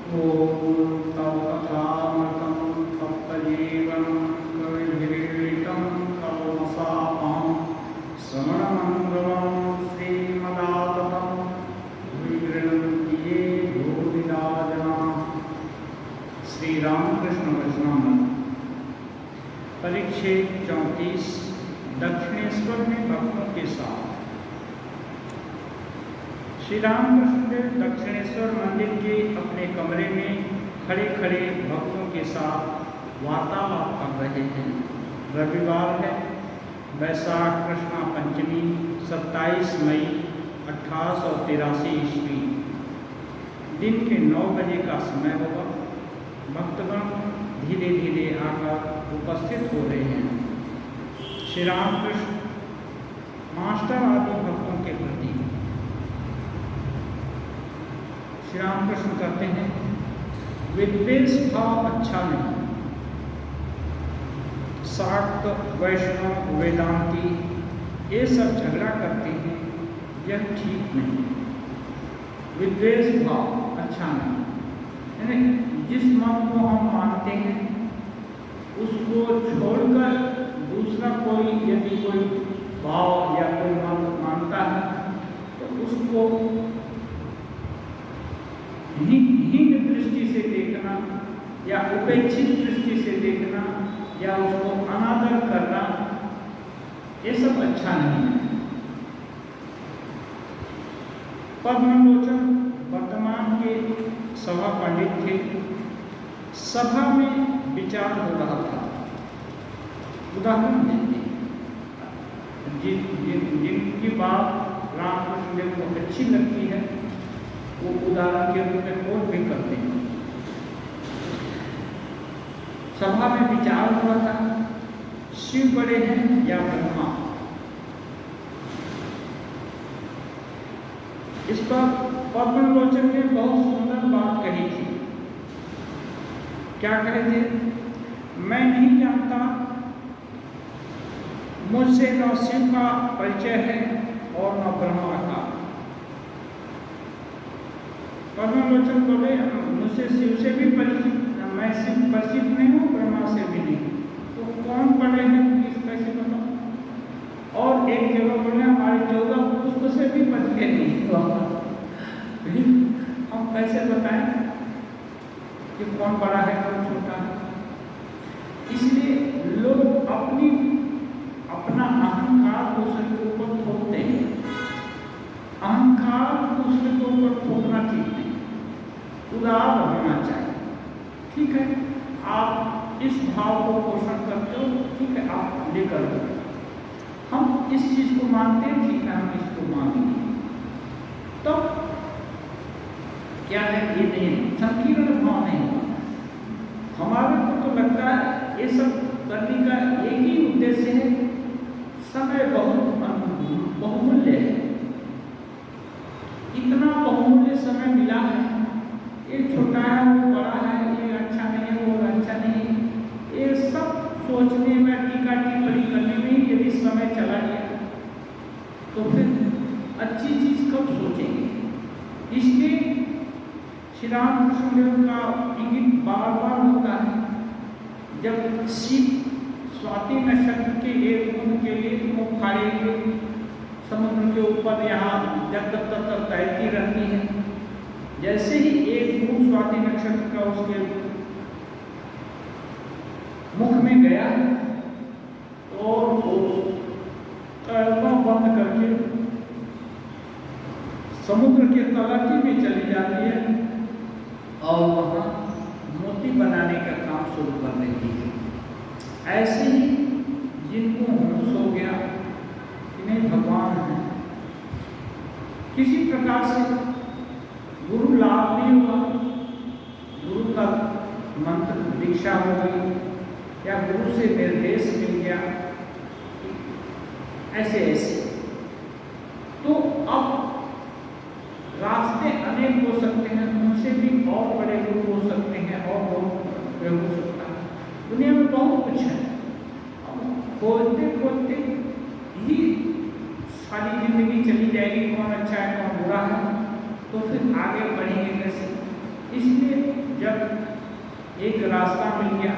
ॐ तव कथामृतं तप्तजीवनं कविभिरीडितं कल्मषापहं श्रवणमङ्गलं श्रीमदाततं विगृह्णन्ति ये भूरिदा जनाः। श्री रामकृष्ण वचनामृत परिच्छेद 34 दक्षिणेश्वर में भक्तों के साथ। श्री रामकृष्ण देव दक्षिणेश्वर मंदिर के अपने कमरे में खड़े खड़े भक्तों के साथ वार्तालाप कर रहे थे। रविवार है, वैशाख कृष्णा पंचमी, 27 मई 1883 ईस्वी। दिन के 9 बजे का समय होगा। भक्तगण धीरे धीरे आकर उपस्थित हो रहे हैं। श्री रामकृष्ण मास्टर आदि भक्तों के प्रति श्री रामकृष्ण कहते हैं, विद्वेष भाव अच्छा नहीं। शाक्त, वैष्णव, वेदांती ये सब झगड़ा करते हैं, यह ठीक नहीं। विद्वेष भाव अच्छा नहीं, यानी जिस मत को हम मानते हैं उसको छोड़कर दूसरा कोई यदि कोई भाव या कोई मत मानता है तो उसको हीन दृष्टि से देखना या उपेक्षित दृष्टि से देखना या उसको अनादर करना, ये सब अच्छा नहीं है। पद्मलोचन वर्तमान के सभा पंडित थे। सभा में विचार हो रहा था। उदाहरण देते जिनकी बात रामकृष्ण देव को अच्छी लगती है वो उदाहरण के रूप में कोट भी करते हैं। सभा में विचार हुआ था, शिव बड़े हैं या ब्रह्मा। इस पर पद्मलोचन ने बहुत सुंदर बात कही थी। क्या कहे थे? मैं नहीं जानता, मुझसे न शिव का परिचय है और न ब्रह्मा का। पद्मलोचन बोले, मुझसे शिव से भी परिचित, मैं शिव परिचित नहीं हूँ, ब्रह्मा से भी नहीं। तो कौन पढ़े हैं कैसे बताओ? और एक जगह बोले, हमारे 14 पुस्तक से भी परिचय नहीं हुआ, हम कैसे बताएं कि कौन बड़ा है कौन छोटा है? इसलिए लोग अपना अहंकार दूसरे के ऊपर थोपते हैं। अहंकार दूसरे के ऊपर थोपना ठीक नहीं, उदार होना चाहिए। ठीक है, आप इस भाव को पोषण करते हो, ठीक है, आप लेकर दो। हम इस चीज को मानते हैं, ठीक है, हम इसको मानेंगे। तो क्या है, ये नहीं संकीर्ण भाव नहीं होगा। हमारे को तो लगता है ये सब करने का एक ही उद्देश्य है, समय बहुत बहुमूल्य है। इतना बहुमूल्य समय मिला है, ये छोटा है वो बड़ा है, ये अच्छा नहीं है वो अच्छा नहीं है, ये सब सोचने में, टीका टिप्पणी करने में यदि समय चला गया तो फिर अच्छी चीज कब सोचेंगे? इसलिए श्री रामकृष्ण देव का इंगित बार बार होता है। जब शिव स्वाति नक्षत्र के एक बूंद के लिए मुख फाड़ेंगे, समुद्र के ऊपर यहाँ जब तक तैरती रहती है, जैसे ही एक बूंद स्वाति नक्षत्र का उसके मुख में गया और वो तैरना बंद करके समुद्र के तलहटी में चली जाती है और वहाँ मोती बनाने का काम शुरू कर देती है। ऐसे ही जिनको होश हो गया कि नहीं भगवान है, किसी प्रकार से गुरु लाभ नहीं हुआ, गुरु का मंत्र दीक्षा हो गई या गुरु से निर्देश मिल गया, ऐसे ऐसे तो अब रास्ते अनेक हो सकते हैं, उनसे भी और बड़े गुरु हो सकते हैं और बहुत हो सकता है। दुनिया में बहुत कुछ है, खोजते खोजते ही सारी जिंदगी चली जाएगी, कौन अच्छा है कौन बुरा है, तो फिर आगे बढ़ेंगे कैसे? इसलिए जब एक रास्ता मिल गया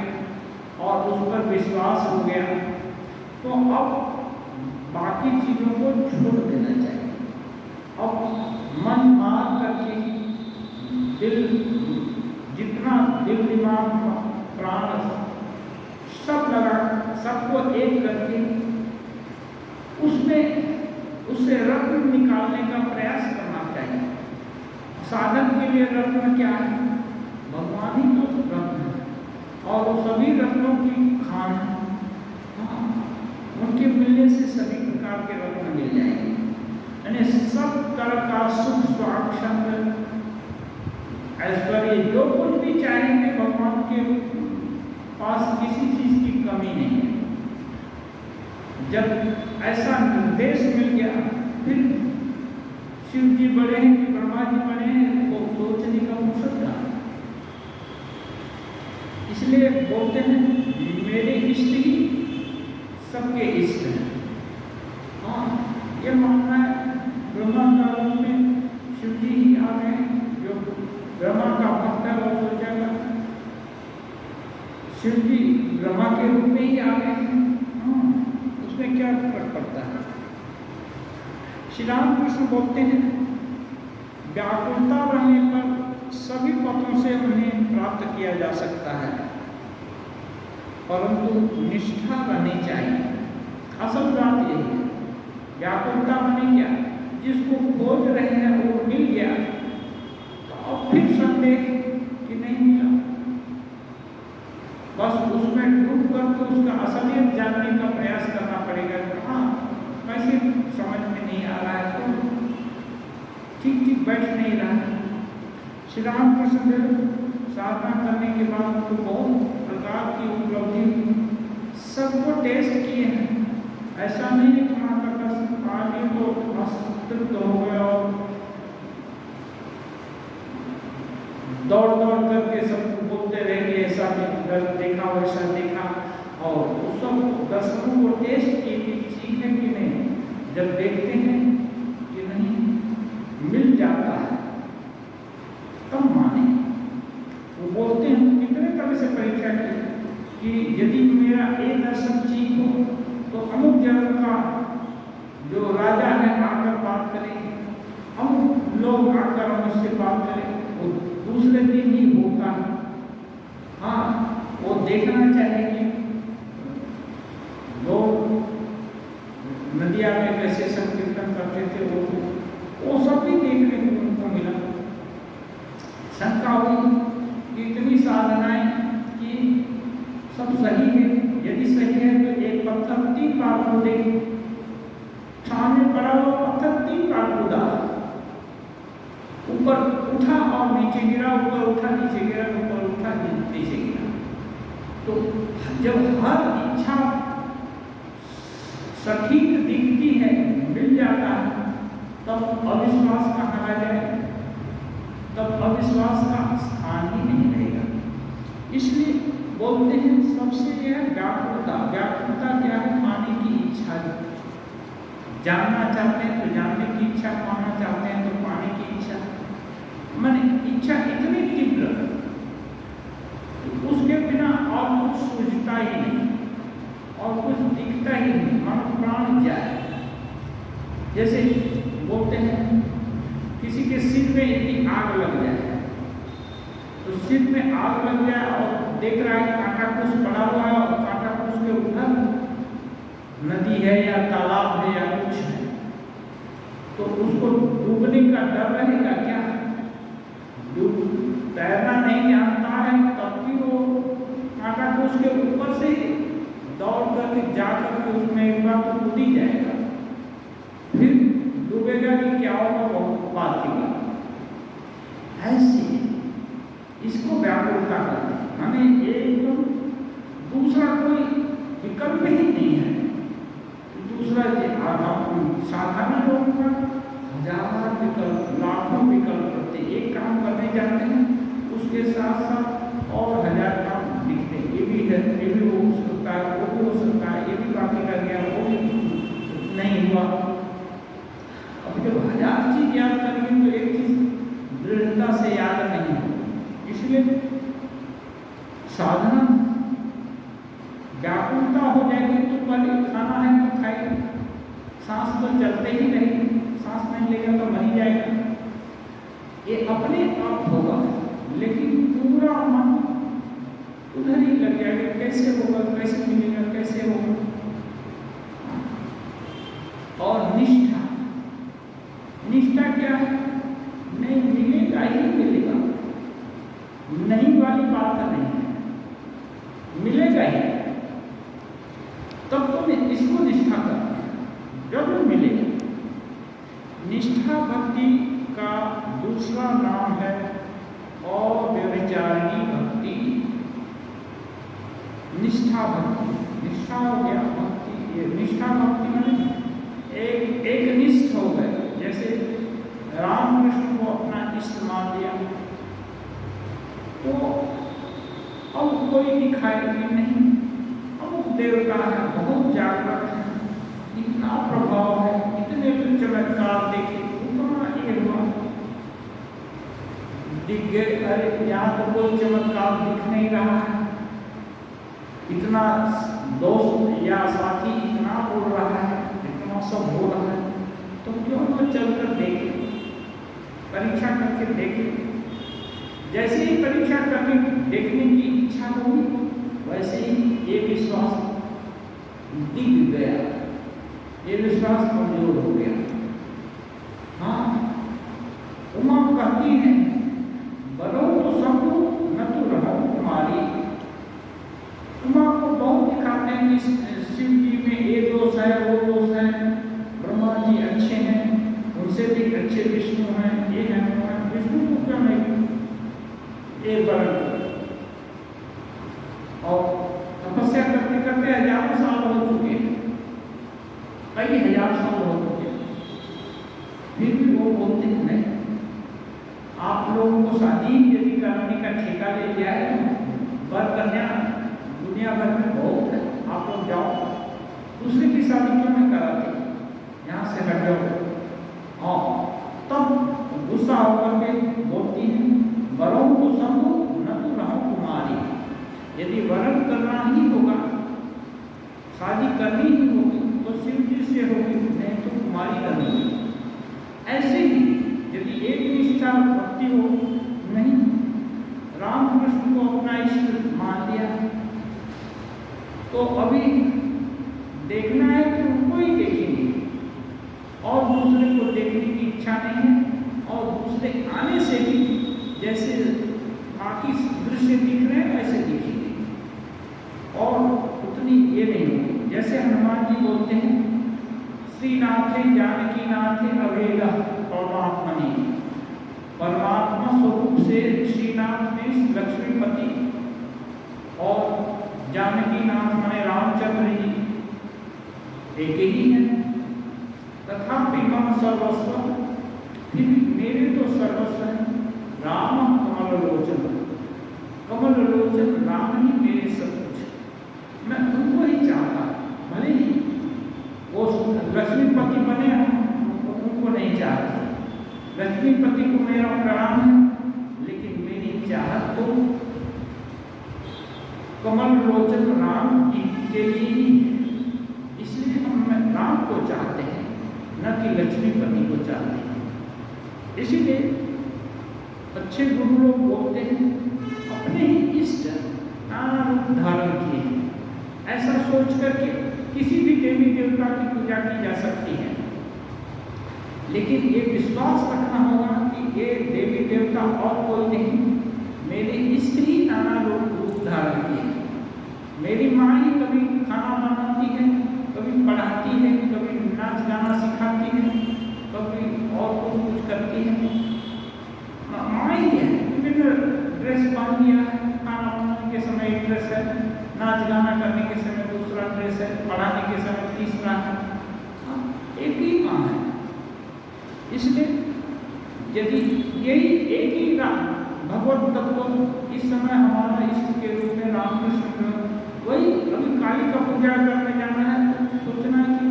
और उस पर विश्वास हो गया तो अब बाकी चीज़ों को छोड़ देना चाहिए। अब मन मार करके दिल, जितना दिल दिमाग प्राण सब लगा, सबको एक करके उससे रत्न निकालने का प्रयास करना चाहिए। साधन के लिए रत्न क्या है? भगवान ही तो रत्न है और वो सभी रत्नों की खान है। हाँ, उनके मिलने से सभी प्रकार के रत्न मिल जाएंगे, यानी सब तरह का सुख स्वाच्छंद ऐश्वर्य जो कुछ भी चाहेंगे भगवान के पास किसी चीज की कमी नहीं है। जब ऐसा निर्देश मिल गया फिर शिव जी बड़े हैं कि ब्रह्मा जी बड़े हैं, वो सोचने का फुर्सत कहाँ। इसलिए बोलते हैं मेरे इष्ट ही सबके इष्ट हैं। हाँ, ये मानना है ब्रह्मा का रूप में शिव जी ही आ गए, जो ब्रह्मा का भक्त है वो सोचेगा शिव जी ब्रह्मा के रूप में ही आ गए हैं। उसमें क्या फर्क पड़ता है? श्री रामकृष्ण बोलते हैं व्याकुलता रहने पर सभी पथों से उन्हें प्राप्त किया जा सकता है, परंतु निष्ठा रहनी चाहिए। असल बात यही है। व्याकुलता माने क्या? जिसको खोज रहे हैं वो मिल गया तो अब फिर संदेह कि नहीं मिला, बस उसमें डूब कर तो उसका असलियत जानने का प्रयास करना पड़ेगा। हाँ, कैसे समझ में नहीं आ रहा है तो ठीक ठीक बैठ नहीं रहा है। श्री रामकृष्ण देव साधना करने के बाद उनको बहुत प्रकार की उपलब्धि सबको टेस्ट किए हैं। ऐसा नहीं है कि माता का आगे तो अस्तित्व हो गया और दौड़ दौड़ करके सबको बोलते रहे कि ऐसा देखा वैसा देखा, और उस सब दर्शकों को टेस्ट किए कि ठीक है कि नहीं। जब देखते हैं कि नहीं मिल जाता है तब माने। वो बोलते हैं कितने तरह से परीक्षा की कि यदि मेरा एक दर्शन ठीक हो तो अमुक जन्म का जो राजा है आकर बात करें, अमुक लोग आकर मुझसे बात करें, वो दूसरे दिन ही होता है। हाँ, वो देखना चाहिए कि लोग नदिया में कैसे संकीर्तन करते थे, वो सब भी देखने को उनको मिला। शंका हुई कि इतनी साधनाएं कि सब सही है, यदि सही है तो एक पत्थर 3 बार कूदे, सामने पड़ा हुआ पत्थर 3 बार कूदा, ऊपर उठा और नीचे गिरा, ऊपर उठा नीचे गिरा, ऊपर उठा नीचे गिरा। तो जब हर इच्छा सटीक दिखती है, मिल जाता है, तब अविश्वास कहाँ आ जाए? तब अविश्वास का स्थान ही नहीं रहेगा। इसलिए बोलते हैं सबसे यह व्याकुलता। व्याकुलता क्या है? पाने की इच्छा। जानना चाहते हैं तो जानने की इच्छा, पाना चाहते हैं तो पाने की इच्छा। माने इच्छा इतनी तीव्र उसके बिना और कुछ सूझता ही नहीं और कुछ दिखता ही नहीं, मन प्राण जाए। जैसे बोलते हैं किसी के सिर में इतनी आग लग जाए तो सिर में आग लग जाए और देख रहा है कांटा कुछ पड़ा हुआ है और कांटा कुछ के उधर नदी है या तालाब है या कुछ है, तो उसको डूबने का डर रहेगा क्या? तैरना नहीं जानता है तब भी वो कांटा को उसके ऊपर से दौड़ करके जा करके उसमें एक बार तो कूद ही जाएगा, फिर डूबेगा कि क्या होगा बहुत बात की बात। ऐसी इसको व्याकुलता कहते हैं। हमें एकदम दूसरा कोई विकल्प ही नहीं है। दूसरा साधारण लोगों का हजारों विकल्प, लाखों विकल्प करते, एक काम करने जाते हैं उसके साथ साथ और 1000 काम दिखते हैं। ये भी है, ये भी हो सकता है, वो भी हो सकता है, ये भी बाकी रह गया, वो भी नहीं हुआ। अब जब 1000 चीज याद करेंगे तो एक चीज दृढ़ता से याद नहीं होगी। इसलिए इसीलिए साधना व्याकुलता हो जाएगी तो पहले खाना है तो खाएगा, सांस तो चलते ही रहेगी, सांस नहीं लेगा तो मर ही जाएगा। ये अपने आप होगा, लेकिन पूरा मन उधर ही लग जाएगा, कैसे होगा, कैसे मिलेगा, कैसे होगा। और निष्ठा, निष्ठा क्या है? नहीं मिलेगा ही मिलेगा, नहीं वाली बात नहीं है, मिलेगा ही, तब तो इसको निष्ठा करते हैं, जब मिलेगा। निष्ठा भक्ति का दूसरा नाम है अव्यभिचारिणी भक्ति। निष्ठा भक्ति, निष्ठा हो गया भक्ति, ये निष्ठा भक्ति में एक निष्ठ हो गए, जैसे रामकृष्ण को अपना इष्ट मान लिया, तो अब कोई दिखाएगी नहीं, अब देवता है, बहुत जागृत है, इतना प्रभाव है, इतने चमत्कार देखे, उतना ये हुआ, दिख गए, अरे यहाँ तो कोई चमत्कार दिख नहीं रहा है, इतना दोस्त या साथी इतना बोल रहा है, इतना सब हो रहा है, तो क्यों न चलकर देखे, परीक्षा करके देखे। जैसे ही परीक्षा करके देखने की इच्छा होगी, वैसे ही ये विश्वास दिख गया, ये विश्वास कमजोर हो गया। हाँ, उमा कहती है, बनो तो सब न तो रहो तुम्हारी। उमा को बहुत दिखाते हैं कि शिव जी में ये दोष है, वो दोष है, ब्रह्मा जी अच्छे हैं, उनसे भी अच्छे विष्णु हैं, ये हैं, विष्णु को क्यों नहीं ये बरन। और तपस्या करते करते हजारों साल हो चुके हैं, कई हजार साल हो चुके हैं, फिर भी वो बोलते हैं नहीं, आप लोगों को शादी यदि कराने का ठेका ले लिया है, वर कन्या दुनिया भर में बहुत है, आप लोग जाओ, दूसरे की शादी क्यों नहीं कराते, यहाँ से हट जाओ। और तब गुस्सा होकर के बोलती है, वरों को संभो न तो रहो तुम्हारी। यदि वरण करना ही होगा, शादी करनी ही होगी, तो शिव जी से होगी, नहीं तो तुम्हारी करनी होगी। ऐसे ही यदि एक निष्ठा भक्ति हो, नहीं रामकृष्ण को अपना इष्ट मान लिया, तो अभी देखना है कि उनको ही देखेंगे, और दूसरे को देखने की इच्छा नहीं है, और दूसरे आने से भी जैसे बाकी दृश्य दिख रहे हैं वैसे दिखेंगे, और उतनी ये नहीं होगी। जैसे हनुमान जी बोलते हैं, श्रीनाथे जानकी नाथे अवेदा परमात्मनि, परमात्मा स्वरूप से श्रीनाथ में लक्ष्मीपति और जानकी नाथ माने रामचंद्र जी एक ही है। तथापि मम सर्वस्व, फिर मेरे तो सर्वस्व है राम कमल लोचन, कमल लोचन राम ही मेरे सब कुछ, मैं उनको ही चाहता, भले ही वो लक्ष्मीपति बने, उनको नहीं चाहता, लक्ष्मीपति को मेरा प्रणाम है, लेकिन मेरी चाहत तो कमल लोचन राम जी के लिए, इसलिए हम राम को चाहते हैं, न कि लक्ष्मीपति को चाहते हैं। इसीलिए अच्छे गुरु लोग बोलते हैं, अपने ही इष्ट नाना रूप धारण किए हैं, ऐसा सोच करके किसी भी देवी देवता की पूजा की जा सकती है, लेकिन ये विश्वास रखना होगा कि ये देवी देवता और कोई नहीं, मेरे इष्ट ही नाना रूप धारण किए हैं। मेरी माँ ही कभी खाना बनाती है, कभी पढ़ाती है, कभी नाच गाना सिखाती है, कभी और कुछ करती है, माँ ही है। ड्रेस पहन लिया है, खाना बनाने के समय एक ड्रेस है, नाच गाना करने के समय दूसरा ड्रेस है, पढ़ाने के समय तीसरा है, एक ही माँ है। इसलिए यदि यही एक ही भगवत तत्व इस समय हमारा इष्ट के रूप में रामकृष्ण, वही अभी काली का पूजा करने जाना है, तो सोचना कि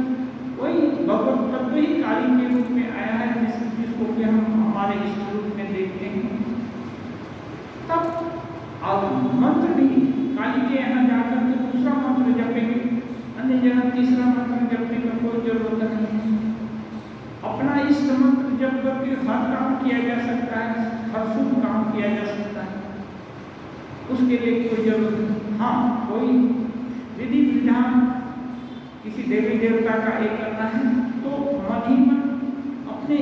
वही भगवत तत्व ही काली के रूप में आया है, जिसको कि हम हमारे इष्ट रूप में देखते हैं, तब और मंत्र भी काली के यहाँ जाकर के दूसरा मंत्र जपेंगे, अन्य जगह तीसरा मंत्र जपने का कोई जरूरत नहीं है। अपना इष्ट मंत्र जप करके हर काम किया जा सकता है, हर शुभ काम किया जा सकता है, उसके लिए कोई जरूरत नहीं। हाँ, कोई विधि विधान किसी देवी देवता का एक करना है तो मन ही मन अपने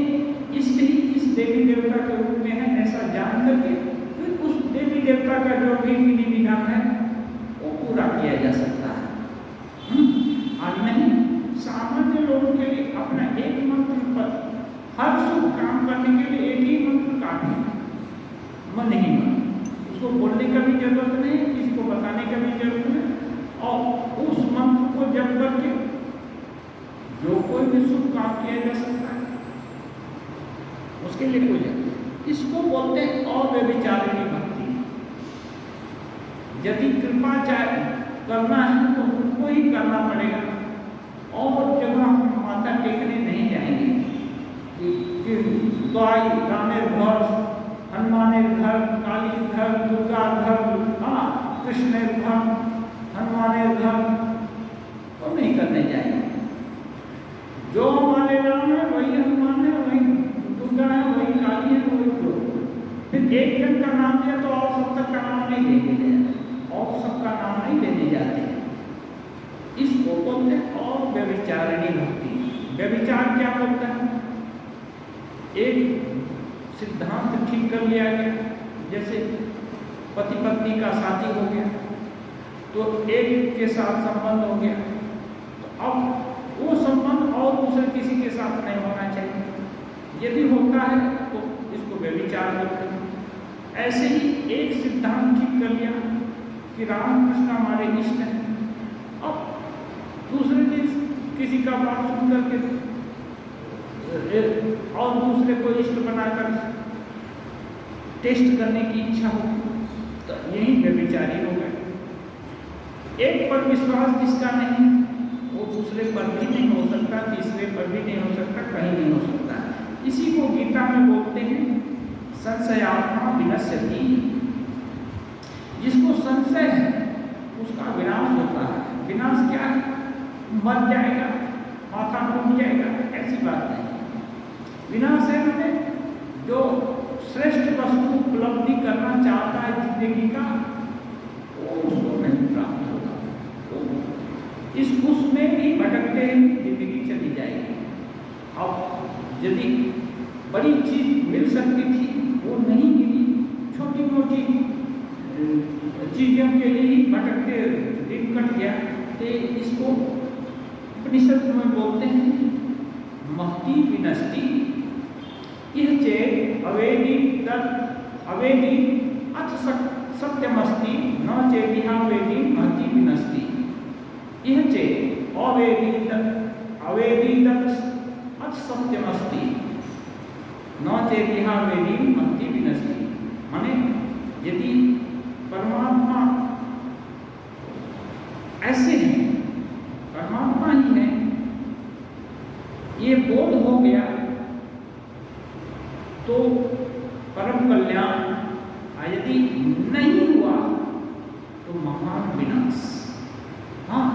इष्ट ही इस देवी देवता के रूप में है ऐसा जान करके फिर उस देवी देवता का जो भी विधि विधान है वो पूरा किया जा सकता है। और नहीं, सामान्य लोगों के लिए अपना एक मंत्र पर हर शुभ काम करने के लिए एक ही मंत्र काफी, मन ही मन, उसको बोलने का भी जरूरत नहीं, किसी को बताने का भी जरूरत नहीं, और उस मंत्र को जप करके जो कोई भी शुभ काम किया जा सकता है उसके लिए कोई जरूरत नहीं। इसको बोलते हैं अव्यभिचारिणी भक्ति। यदि कृपा करना है तो उनको ही करना पड़ेगा, और जब हम माथा टेकने नहीं जाएंगे कि गाय रामेर घर, हनुमानेर घर, काली घर, दुर्गा घर, हाँ कृष्णेर घर, हनुमानेर घर, तो नहीं करने जाएंगे। जो हमारे राम है वही हनुमान है, वही दुर्गा है, वही काली है, वही जो। फिर एक जन का नाम दिया तो और सब तक का नाम नहीं लेने जाते, और सबका नाम नहीं लेने जाते हैं। इसको बोलते हैं और व्यभिचारिणी भक्ति। व्यभिचार क्या बोलता है? एक सिद्धांत ठीक कर लिया गया, जैसे पति पत्नी का शादी हो गया तो एक के साथ संबंध हो गया, तो अब वो संबंध और दूसरे किसी के साथ नहीं होना चाहिए। यदि होता है तो इसको व्यभिचार बोलते हैं। ऐसे ही एक सिद्धांत ठीक कर लिया कि राम कृष्ण हमारे इष्ट हैं, अब दूसरे दिन किसी का बात सुन करके और दूसरे को इष्ट बनाकर टेस्ट करने की इच्छा हो तो यही व्यभिचारी हो गए। एक पर विश्वास जिसका नहीं वो दूसरे पर भी नहीं हो सकता, तीसरे पर भी नहीं हो सकता, कहीं नहीं हो सकता। इसी को गीता में बोलते हैं संशयात्मा विनश्यति। जिसको संशय है उसका विनाश होता है। विनाश क्या है? मर जाएगा, माथा टूट जाएगा, ऐसी बात नहीं। विनाश है मैंने जो श्रेष्ठ वस्तु उपलब्धि करना चाहता है जिंदगी का, वो उसको नहीं प्राप्त होगा, तो इस उसमें भी भटकते जिंदगी चली जाएगी। अब यदि बड़ी चीज मिल सकती थी वो नहीं मिली, छोटी मोटी चीजों के लिए ही भटकते दिन कट गया, तो इसको उपनिषद में बोलते हैं महती विनष्टि। यह चेत अवेदी तत् अवेदी अथ सत्यमस्ति न चेतिहा वेदी महती विनष्टि। यह चेत अवेदी तत् अथ सत्यमस्ति न चेतिहा वेदी महती विनष्टि। माने यदि परमात्मा ऐसे हैं, परमात्मा ही है, ये बोध हो गया तो परम कल्याण, यदि नहीं हुआ तो महान विनाश। हाँ,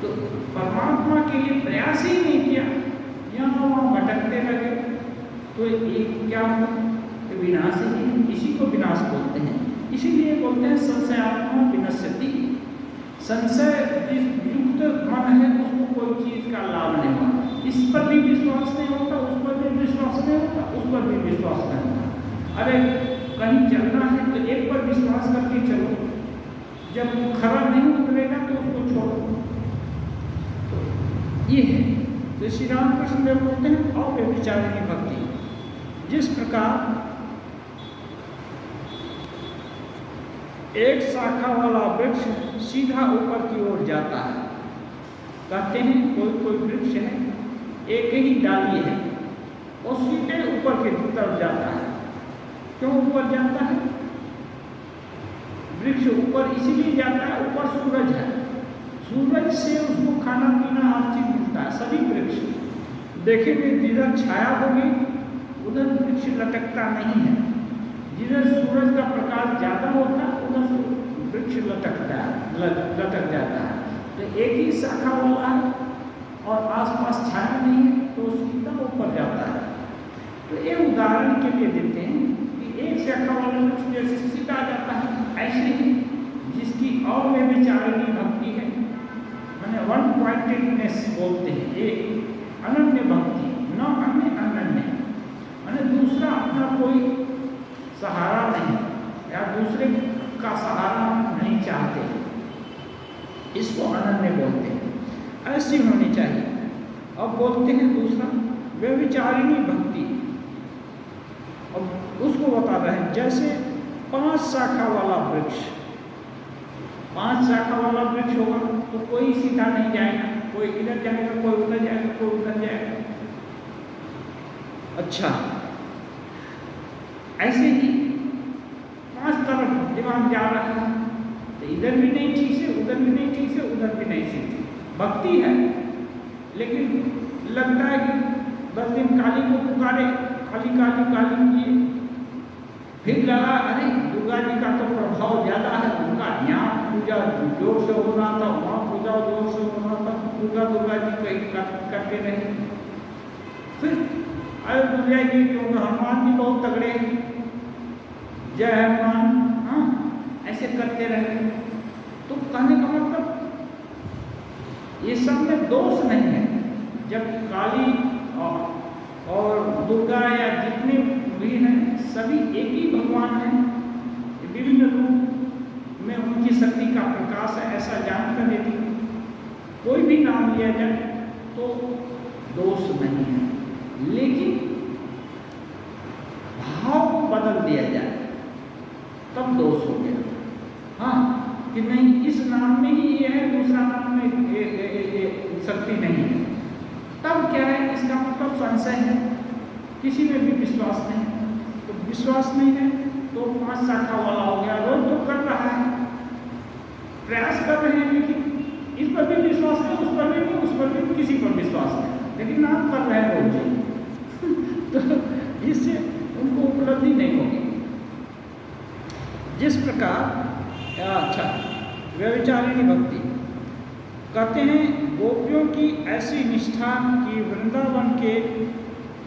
तो परमात्मा के लिए प्रयास ही नहीं किया, यहाँ वहाँ भटकते लगे, तो ये क्या हुआ? विनाश ही, इसी को विनाश बोलते हैं। इसीलिए बोलते हैं संशयात्मा विनश्यति। संशय जिस युक्त मन है उसको कोई चीज का लाभ नहीं होगा, इस पर भी विश्वास नहीं होता, उस पर भी विश्वास नहीं होता, उस पर भी विश्वास नहीं होता। अरे कहीं चलना है तो एक पर विश्वास करके चलो, जब खरा नहीं उतरेगा तो उसको छोड़ो। तो ये है तो श्री रामकृष्ण देव बोलते हैं अव्यभिचारिणी भक्ति। जिस प्रकार एक शाखा वाला वृक्ष सीधा ऊपर की ओर जाता है, कहते हैं कोई वृक्ष है, एक ही डाली है, वो सीधे ऊपर की तरफ जाता है। क्यों ऊपर जाता है? वृक्ष ऊपर इसीलिए जाता है, ऊपर सूरज है, सूरज से उसको खाना पीना हर चीज मिलता है। सभी वृक्ष देखेंगे जिधर छाया होगी उधर वृक्ष लटकता नहीं है, जिधर सूरज का प्रकाश ज्यादा होता है उधर वृक्ष लटक जाता है। तो एक ही शाखा वाला है और आसपास छाया नहीं है तो सीधा ऊपर जाता है। तो ये उदाहरण के लिए देते हैं कि एक शाखा वाला वृक्ष जैसे सीधा जाता है, ऐसे ही जिसकी अव्यभिचारिणी भक्ति है, मैंने वन पॉइंटेडनेस बोलते हैं, एक अनन्य भक्ति, न अन्य अनन्य, मैंने दूसरा अपना कोई सहारा नहीं या दूसरे का सहारा नहीं चाहते, इसको अनन्य बोलते हैं। ऐसी होनी चाहिए। अब बोलते हैं दूसरा व्यभिचारिणी भक्ति। अब उसको बता रहे हैं, जैसे 5 शाखा वाला वृक्ष, 5 शाखा वाला वृक्ष होगा तो कोई सीधा नहीं जाएगा, कोई इधर जाएगा, कोई उधर जाएगा, कोई उधर जाएगा। अच्छा, ऐसे ही 5 तरफ दिमाग जा रहा है, तो इधर भी नहीं ठीक से, उधर भी नहीं ठीक से, उधर भी नहीं ठीक से। भक्ति है लेकिन लगता है कि 10 दिन काली को पुकारे, काली काली काली किए, फिर लगा अरे दुर्गा जी का तो प्रभाव ज़्यादा है, उनका यहाँ पूजा जोर से हो रहा था, वहाँ पूजा जोर से हो रहा था, दुर्गा जी कहीं करते रहे। फिर अरे दुर्गा जी क्योंकि हनुमान जी बहुत तगड़े हैं, जय हनुमान, हाँ ऐसे करते रहे। तो कहने का मतलब ये सब में दोष नहीं है। जब काली और दुर्गा या जितने भी हैं सभी एक ही भगवान हैं, विभिन्न रूप में उनकी शक्ति का प्रकाश है, ऐसा जानकर यदि कोई भी नाम लिया जाए तो दोष नहीं है। लेकिन भाव को बदल दिया जाए तब दोष हो गया। हाँ कि नहीं इस नाम में ही ये है, दूसरा नाम में शक्ति नहीं है, तब क्या है, इसका मतलब संशय है, किसी में भी विश्वास नहीं। तो विश्वास नहीं है तो 5 शाखा वाला हो गया, रोज तो कर रहा है, प्रयास कर रहे हैं, लेकिन इस पर भी विश्वास नहीं, उस पर भी नहीं, उस पर भी किसी पर विश्वास नहीं, लेकिन आप कर रहे हैं रोज तो इससे उनको उपलब्धि नहीं होगी। जिस प्रकार अच्छा व्यभिचारिणी भक्ति कहते हैं, गोपियों की ऐसी निष्ठा कि वृंदावन के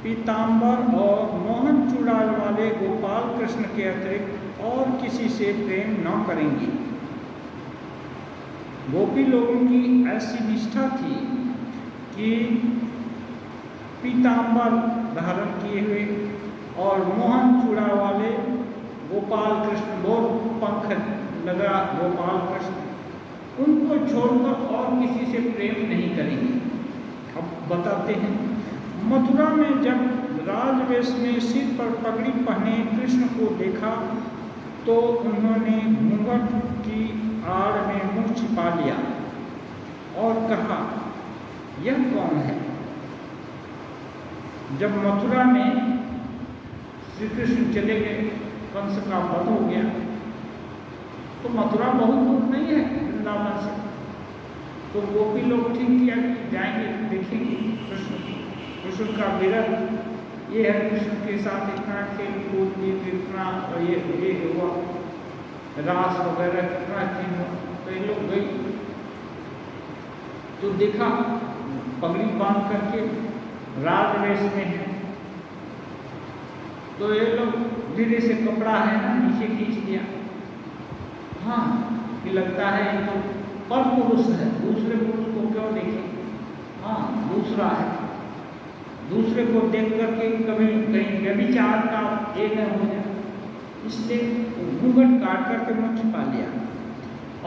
पीताम्बर और मोहन चूड़ाल वाले गोपाल कृष्ण के अतिरिक्त और किसी से प्रेम न करेंगी। गोपी लोगों की ऐसी निष्ठा थी कि पीताम्बर धारण किए हुए और मोहन चूड़ा वाले गोपाल कृष्ण, दो पंख लगा गोपाल कृष्ण, उनको छोड़कर और किसी से प्रेम नहीं करेंगे। अब बताते हैं, मथुरा में जब राजवेश में सिर पर पगड़ी पहने कृष्ण को देखा तो उन्होंने घूंघट की आड़ में मुंह छिपा लिया और कहा, यह कौन है? जब मथुरा में श्री कृष्ण चले गए, कंस का वध हो गया, तो मथुरा बहुत दूर नहीं है वृंदावन से, तो गोपी लोग ठीक किया कि जाएंगे, देखेंगे कृष्ण का विरह, ये है कृष्ण के साथ इतना खेल कूद इतना और ये हुआ रास वगैरह कितना खेल हुआ। तो ये लोग गई तो देखा पगड़ी बांध करके राजवेश में है, तो ये लोग धीरे से कपड़ा है ना नीचे खींच दिया। हाँ कि लगता है ये तो पर पुरुष है, दूसरे पुरुष को क्यों देखें, हाँ दूसरा है, दूसरे को देख करके कभी कहीं व्यभिचार का एक न हो जाए, इसलिए घूंघट काट करके मुंह छिपा लिया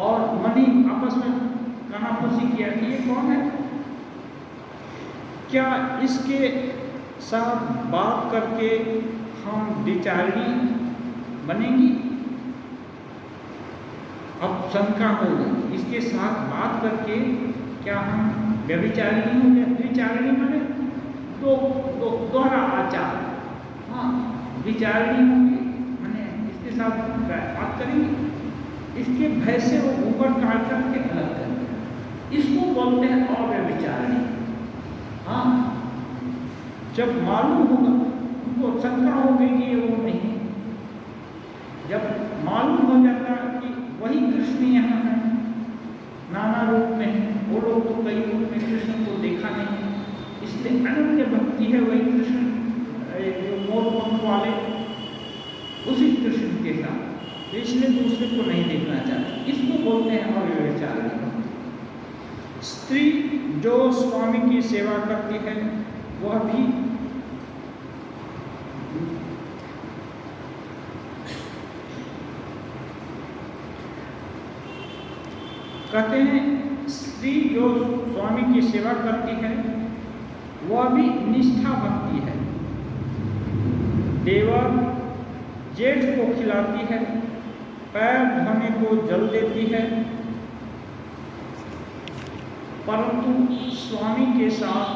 और मनी आपस में कानाफूसी किया कि ये कौन है, क्या इसके साथ बात करके हम विचारिणी बनेंगी? अब शंका हो गई, इसके साथ बात करके क्या हम व्यभिचारिणी होंगे? विचारिणी माने दोहरा आचार, हाँ विचारिणी होंगी मैंने इसके साथ बात करेंगे, इसके भय से वो ऊपर काट करके अलग कर दिया, इसको बोलते हैं अव्यभिचारिणी। हाँ जब मालूम होगा, उनको शंका होगी कि ये वो नहीं, जब मालूम हो जाता कि वही कृष्ण कलयुग में कृष्ण को देखा नहीं, इसलिए अनन्य भक्ति है वही कृष्ण जो मोर पंख वाले उसी कृष्ण के साथ, इसलिए दूसरे को नहीं देखना चाहते, इसको बोलते हैं अव्यभिचारिणी भक्ति। स्त्री जो स्वामी की सेवा करती है वह भी कहते हैं स्त्री जो स्वामी की सेवा करती है वह भी निष्ठा भक्ति है। देवर जेठ को खिलाती है, पैर धोने को जल देती है, परंतु स्वामी के साथ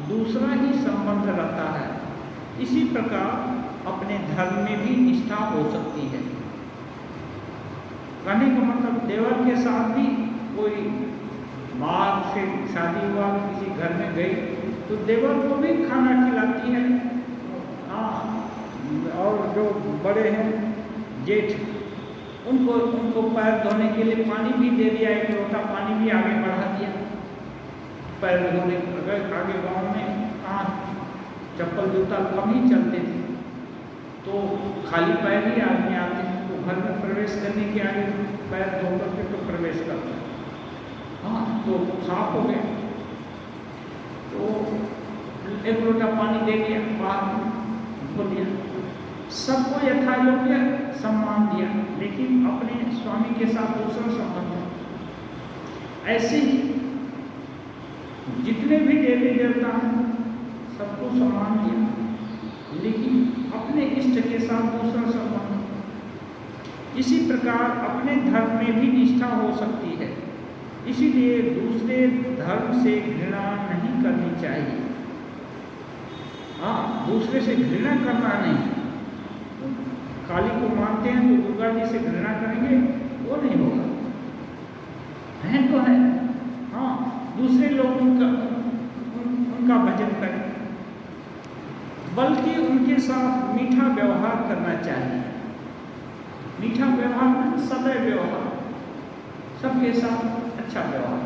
दूसरा ही संबंध रहता है। इसी प्रकार अपने धर्म में भी निष्ठा हो सकती है। कहने का मतलब देवर के साथ भी कोई बाहर से शादी हुआ, किसी घर में गई तो देवर को भी खाना खिलाती है। और जो बड़े हैं जेठ उनको पैर धोने के लिए पानी भी दे दिया, एक लोटा पानी भी आगे बढ़ा दिया पैर धोने। अगर आगे गांव में चप्पल जूता कम ही चलते थे तो खाली पैर ही आदमी आते हैं, तो घर में प्रवेश करने के आगे पैर धो करके तो प्रवेश करते हैं। तो साफ हो गया तो एक लोटा पानी दे दिया, बाहर धो दिया, सबको यथा योग्य सम्मान दिया, लेकिन अपने स्वामी के साथ दूसरा संबंध। ऐसे ही जितने भी देवी देवता हैं सबको सम्मान दिया, लेकिन अपने इष्ट के साथ दूसरा संबंध। इसी प्रकार अपने धर्म में भी निष्ठा हो सकती है, इसीलिए दूसरे धर्म से घृणा नहीं करनी चाहिए। दूसरे से घृणा करना नहीं। काली को मानते हैं तो दुर्गा जी से घृणा करेंगे, वो नहीं होगा। है तो है, दूसरे लोग उनका भजन करें, बल्कि उनके साथ मीठा व्यवहार करना चाहिए। मीठा व्यवहार में सदैव व्यवहार, सबके साथ अच्छा व्यवहार।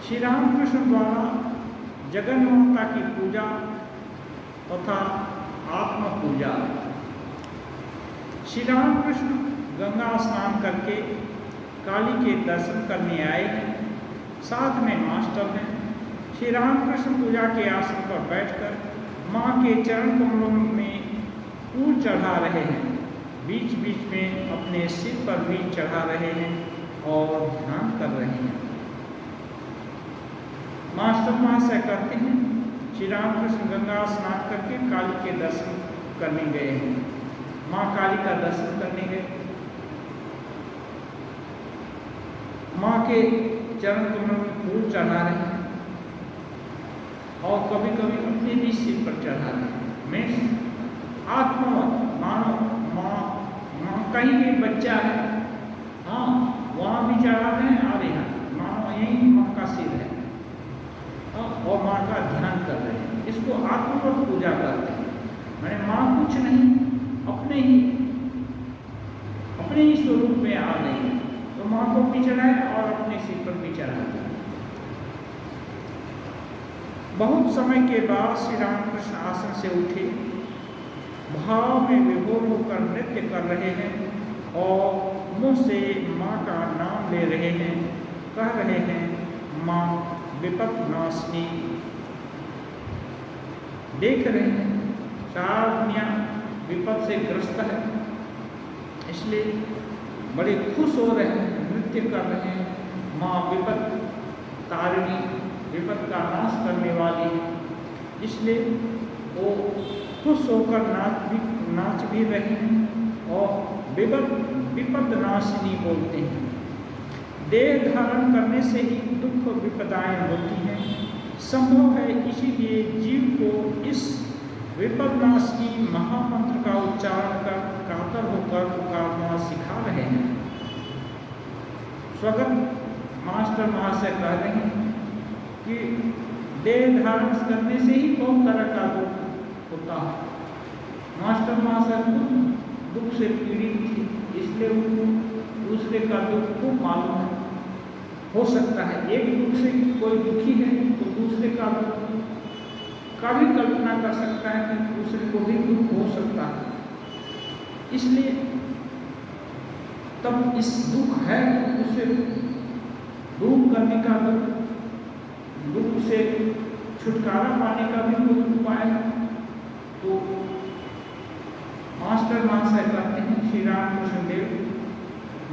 श्री रामकृष्ण द्वारा जगन माता की पूजा तथा आत्म पूजा। श्री रामकृष्ण गंगा स्नान करके काली के दर्शन करने आए हैं, साथ में मास्टर हैं। श्री रामकृष्ण पूजा के आसन पर बैठकर माँ के चरण कमलों में फूल चढ़ा रहे हैं, बीच बीच में अपने सिर पर भी चढ़ा रहे हैं और ध्यान कर रहे हैं। मास्टर महाशय कहते हैं श्री रामकृष्ण गंगा स्नान करके काली के दर्शन करने गए हैं, माँ काली का दर्शन करने गए, माँ के चरण कमल में फूल चढ़ा रहे हैं और कभी कभी अपने भी सिर पर चढ़ा रहे हैं। मैं आत्मा मानो माँ कहीं भी बच्चा है, वहाँ भी चढ़ा रहे हैं और यहाँ मानो यही माँ का सिर है और माँ का ध्यान कर रहे हैं। इसको आत्मवत पूजा करते हैं। मैंने माँ कुछ नहीं, अपने ही स्वरूप में आ गई, तो माँ को भी चढ़ाए और अपने सिर पर भी चढ़ाते हैं। बहुत समय के बाद श्री रामकृष्ण आसन से उठे, भाव में विभोर होकर नृत्य कर रहे हैं और मुंह से माँ का नाम ले रहे हैं, कह रहे हैं माँ विपत नाशनी। देख रहे हैं सारा दुनिया विपत से ग्रस्त है, इसलिए बड़े खुश हो रहे हैं, नृत्य कर रहे हैं। माँ विपत तारिणी, विपत का नाश करने वाली है, इसलिए वो खुश होकर नाच भी रहे हैं और विपद नाशिनी बोलते हैं। देह धारण करने से ही दुख विपदाएं होती हैं, संभव है, इसीलिए जीव को इस विपदनाशिनी महामंत्र का उच्चारण कर कातर होकर पुकारना सिखा रहे हैं। स्वगत मास्टर महाशय कह रहे हैं कि देह धारण करने से ही बहुत तरह का दुख होता है। मास्टर महाशय दुख से पीड़ित थी, इसलिए उनको दूसरे का दुख खूब मालूम है। हो सकता है। एक दुख से कोई दुखी है तो दूसरे का भी कल्पना कर सकता है कि दूसरे को भी दुख हो सकता है। इसलिए तब इस दुख है तो उसे दूर करने का, दुख से छुटकारा पाने का भी कोई उपाय है। तो मास्टर महाशय कहते हैं श्री रामकृष्ण देव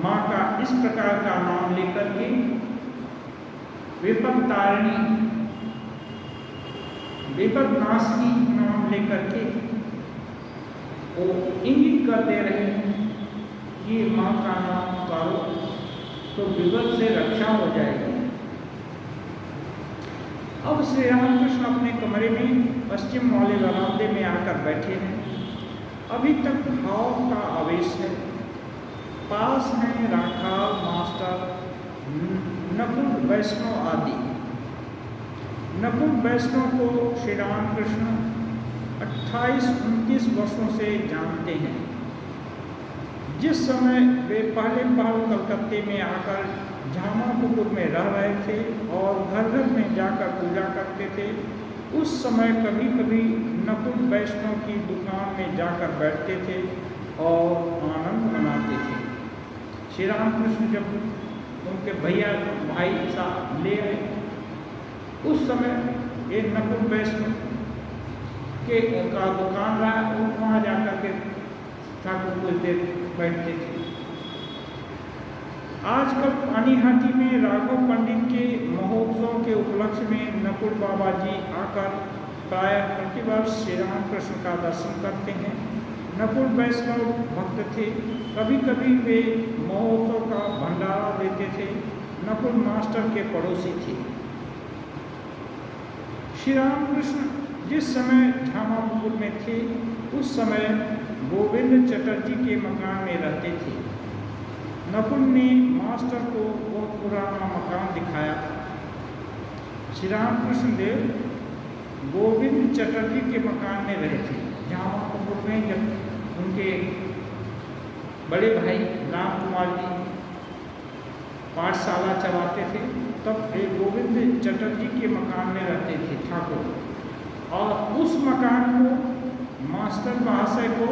माँ का इस प्रकार का नाम लेकर के विपद तारिणी, विपद नाशिनी नाम लेकर के वो इंगित कर दे रहे हैं कि माँ का नाम पुकारो तो विपद से रक्षा हो जाएगी। अब श्री रामकृष्ण अपने कमरे में पश्चिम वाले बरामदे में आकर बैठे हैं। अभी तक भाव का आवेश है। पास हैं राखाल, मास्टर, नकुल, वैष्णव आदि। नकुल वैष्णव को श्री रामकृष्ण 28-29 वर्षों से जानते हैं। जिस समय वे पहले कलकत्ते में आकर झामापुकुर में रह रहे थे और घर घर में जाकर पूजा करते थे, उस समय कभी कभी नकुल वैष्णव की दुकान में जाकर बैठते थे और आनंद मनाते थे। श्री रामकृष्ण जब उनके भाई साहब ले आए, उस समय एक नकुल वैष्णव के का दुकान रहा, वहाँ जाकर के ठाकुर कुछ देर बैठते थे। आजकल पानीहाटी में राघव पंडित के महोत्सव के उपलक्ष्य में नकुल बाबा जी आकर प्रायः प्रतिवर्ष श्री रामकृष्ण का दर्शन करते हैं। नकुल वैष्णव भक्त थे। कभी कभी वे महोत्सव का भंडारा देते थे। नकुल मास्टर के पड़ोसी थे। श्री रामकृष्ण जिस समय झामापुकुर में थे, उस समय गोविंद चटर्जी के मकान में रहते थे। नकुल ने मास्टर को बहुत पुराना मकान दिखाया। श्री रामकृष्ण देव गोविंद चटर्जी के मकान में रहे थे। झामापुकुर में जब उनके बड़े भाई राम कुमार जी पाठशाला चलाते थे, तब वे गोविंद चटर्जी के मकान में रहते थे ठाकुर। और उस मकान को मास्टर महाशय को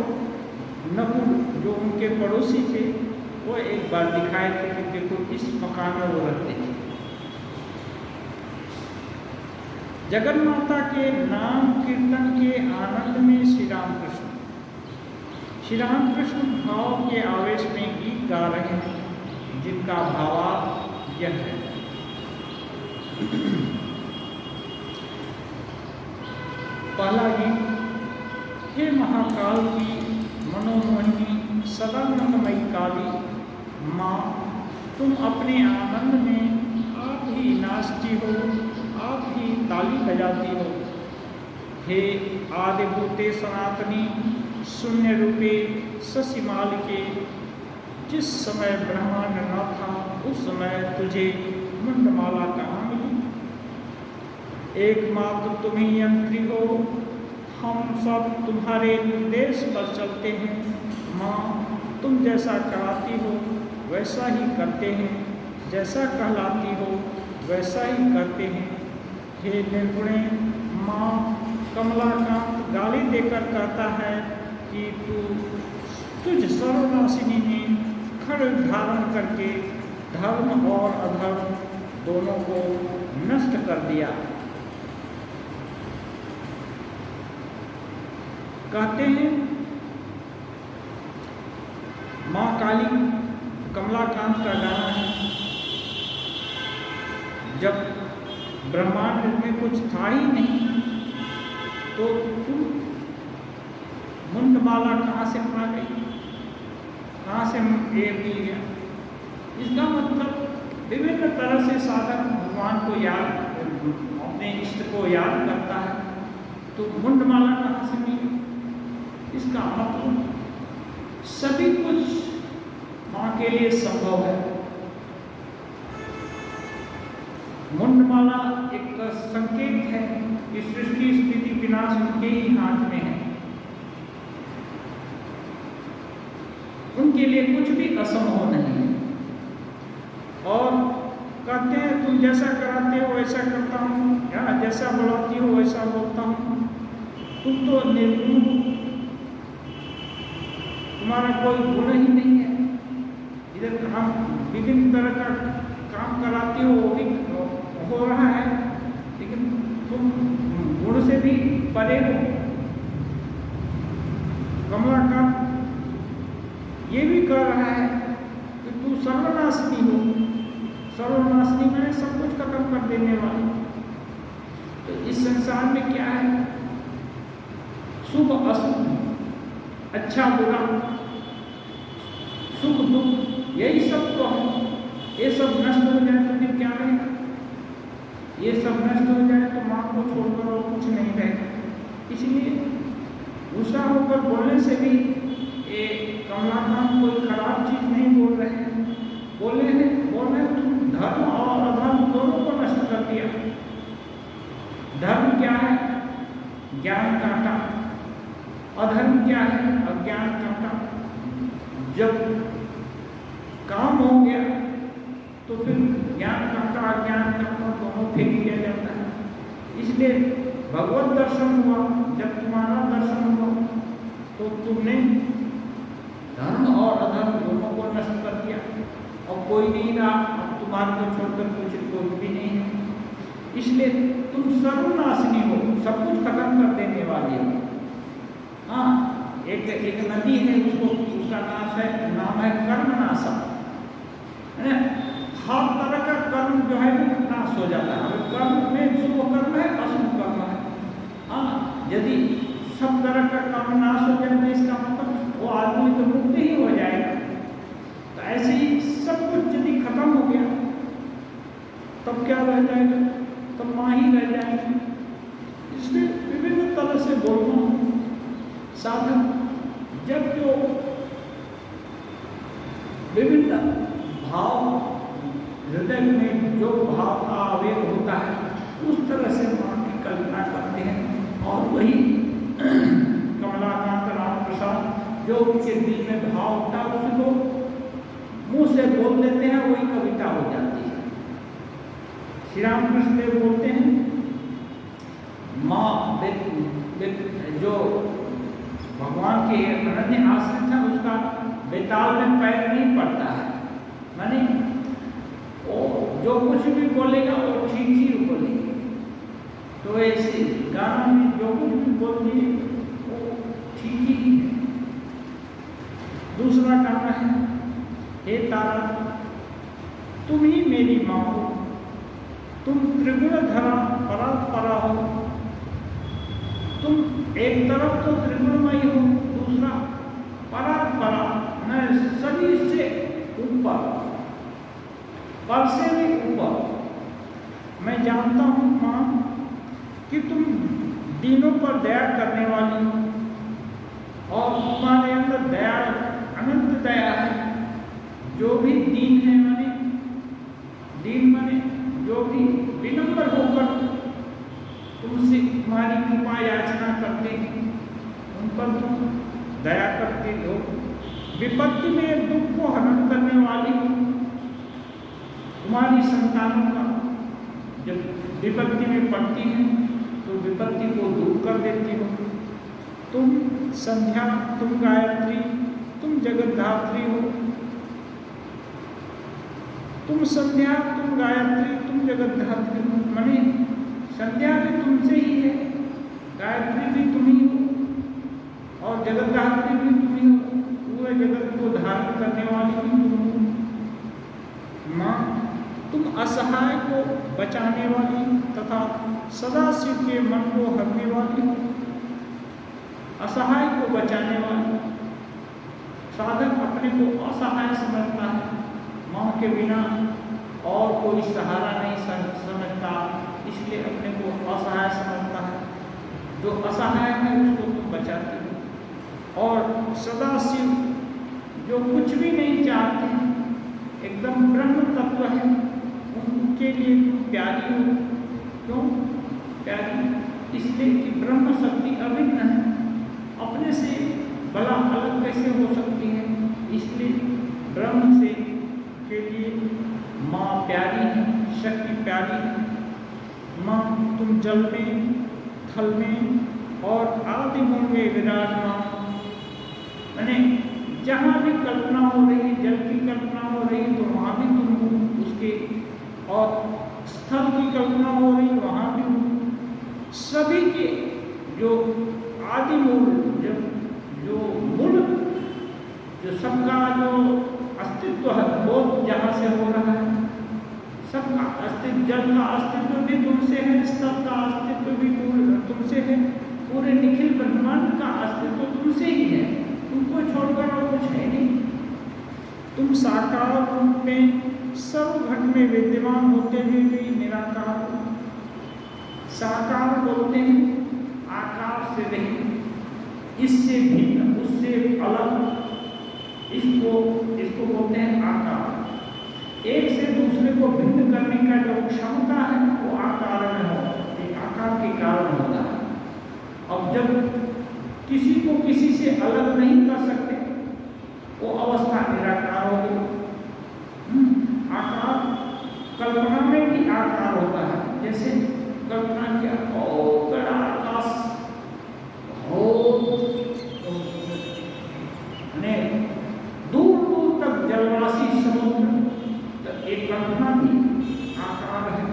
नकुल जो उनके पड़ोसी थे, वो एक बार दिखाए थे कि देखो इस मकान में वो रहते थे। जगन्माता के नाम कीर्तन के आनंद में श्री रामकृष्ण भाव के आवेश में गीत गा रहे हैं, जिनका भावार्थ यह है। पहला गीत। हे महाकाल की मनोमोहिनी सदानंदमयी काली माँ, तुम अपने आनंद में आप ही नाचती हो, आप ही ताली बजाती हो। हे आदिभूते सनातनी शून्य रूपे ससीमालिके, जिस समय ब्रह्मांड न था उस समय तुझे मुंडमाला कहाँ मिली। एकमात्र तुम ही यंत्री हो, हम सब तुम्हारे निर्देश पर चलते हैं। माँ, तुम जैसा कराती हो वैसा ही करते हैं, जैसा कहलाती हो वैसा ही करते हैं। हे निर्गुणे माँ, कमलाकांत गाली देकर कहता है कि तुझ सर्वनाशिनी ने खड्ग धारण करके धर्म और अधर्म दोनों को नष्ट कर दिया। कहते हैं माँ काली कमलाकांत का गाना है, जब ब्रह्मांड में कुछ था ही नहीं तो तुम मुंडमाला कहाँ से पा गई, कहाँ से ये मिल गया। इसका मतलब विभिन्न तरह से साधक भगवान को याद, अपने इष्ट को याद करता है, तो मुंडमाला कहाँ से मिली। इसका मतलब सभी कुछ माँ के लिए संभव है। मुंडमाला एक संकेत है कि सृष्टि स्थिति विनाश उनके ही हाथ में है। उनके लिए कुछ भी असंभव नहीं है। और कहते हैं तुम जैसा कराते हो वैसा करता हूँ, या जैसा बुलाती हो वैसा बोलता हूँ, तुम तो निर्गुण हो, तुम्हारा कोई गुण ही नहीं है। इधर काम विभिन्न तरह का काम कराती हो वो भी हो रहा है, लेकिन तुम गुण से भी परे हो। कमलाकांत ये भी कह रहा है कि तू सर्वनाशिनी हो। सर्वनाशिनी में सब कुछ खत्म कर देने वाली। तो इस संसार में क्या है, शुभ अशुभ, अच्छा बुरा, सुख दुख, यही सब तो है। ये सब नष्ट हो जाए तो फिर क्या रहेगा? ये सब नष्ट हो जाए तो माँ को छोड़कर और कुछ नहीं रहेगा। इसलिए गुस्सा होकर बोलने से भी ये कमलाकांत कोई खराब चीज नहीं बोल रहे हैं। बोल रहे हैं तुम धर्म और अधर्म दोनों को नष्ट कर दिया। धर्म क्या है? ज्ञान कांटा। अधर्म क्या है? अज्ञान कांटा। जब काम हो गया तो फिर ज्ञान कांटा अज्ञान कांटा दोनों फेंक दिया जाता है। इसलिए भगवत दर्शन हुआ, जब तुम्हारा दर्शन हुआ तो तुमने धर्म और अधर्म दोनों को नष्ट कर दिया और कोई नहीं रहा। अब तुम्हारे को छोड़कर कुछ कोई भी नहीं है। इसलिए तुम सर्वनाशिनी हो, सब कुछ खत्म कर देने वाली हो। हाँ, एक नदी है, उसका नाम है कर्मनाशा, है ना। हर तरह का कर्म जो है वो नाश हो जाता है। कर्म में शुभ कर्म है, अशुभ कर्म है। हाँ, यदि सब तरह का कर्म नाश हो जाए तो इसका मतलब वो आदमी तो मुक्त ही हो जाएगा। तो ऐसे ही सब कुछ यदि खत्म हो गया तब क्या रह जाएगा? तब माँ ही रह जाएगी। इसलिए विभिन्न तरह से बोलना हूँ साधन, जब जो विभिन्न भाव हृदय में जो भाव का आवेग होता है उस तरह से माँ की कल्पना करते हैं और वही कमलाकांत राम प्रसाद जो उनके दिल में भाव होता है उसको मुंह से बोल देते हैं, वही कविता हो जाती है। श्री रामकृष्ण देव बोलते हैं माँ जो भगवान के अनन्य आश्रित है उसका बेताल में पैर नहीं पड़ता है। माने वो जो कुछ भी बोलेगा वो ठीक ही बोलेगा। तो ऐसे गाना में जो कुछ भी बोल दिए वो ठीक ही है। दूसरा गाना है, हे तारा तुम ही मेरी माँ हो, तुम त्रिगुण धरा परा हो। तुम एक तरफ तो त्रिगुणमयी हो, दूसरा परा मैं सभी से ऊपर, पर से भी ऊपर। मैं जानता हूँ माँ कि तुम दीनों पर दया करने वाली हो और तुम्हारे अंदर दया अनंत दया है। जो भी दीन है माने जो भी विनम्र होकर तुमसे तुम्हारी कृपा याचना करते हैं उन पर तुम दया करते हो। विपत्ति में दुख को हरण करने वाली हो। तुम्हारी संतानों का जब विपत्ति में पड़ती है तो विपत्ति को दूर कर देती हो। तुम संध्या, तुम गायत्री, तुम जगद्धात्री हो। तुम संध्या, तुम गायत्री, तुम जगद्धात्री हो। माने संध्या भी तुमसे ही है, गायत्री भी तुम ही हो और जगद्धात्री भी तुम ही हो। पूरे जगत को धारण करने वाली भी तुम हो। माँ तुम असहाय को बचाने वाली तथा सदा शिव के मन को हरने वाली हो। असहाय को बचाने वाली। साधक अपने को असहाय समझता है, माँ के बिना और कोई सहारा नहीं समझता, इसलिए अपने को असहाय समझता है। जो असहाय है उसको तुम बचाते हो। और सदा शिव जो कुछ भी नहीं चाहते, एकदम ब्रह्म तत्व है, उनके लिए तुम प्यारी हो। क्यों प्यारी? इसलिए कि ब्रह्म शक्ति अभिन्न है, अपने से बड़ा अलग कैसे हो सकती है। इसलिए ब्रह्म से के लिए माँ प्यारी है। पुकारी है। माँ तुम जल में, थल में और आदि मूल में विराजमान। मैंने जहाँ भी कल्पना हो रही है, जल की कल्पना हो रही है तो वहाँ भी तुम हो उसके, और स्थल की कल्पना हो रही है वहाँ भी हो। सभी के जो आदि मूल, जो मूल, जो सबका जो अस्तित्व है वो जहाँ से हो रहा है, सबका अस्तित्व, जल का अस्तित्व भी तुमसे है, स्थल का अस्तित्व भी तुमसे है, पूरे निखिल ब्रह्मांड का अस्तित्व तुमसे ही है, तुमको छोड़कर और कुछ है नहीं। तुम साकार रूप में सर्व घट में विद्यमान होते हुए भी निराकार हो। साकार बोलते हैं आकार से नहीं, इससे भिन्न, उससे अलग, इसको बोलते हैं आकार। एक से दूसरे को भिन्न करने का जो क्षमता है वो आकार में हो, एक आकार के कारण होता है। अब जब किसी को किसी से अलग नहीं कर सकते वो अवस्था निराकार हो गई। आकार, कल्पना में भी आकार होता है। जैसे कल्पना किया बहुत बड़ा आकाश, दूर दूर तक जलराशि समुद्र, तो एक कल्पना भी आकार है।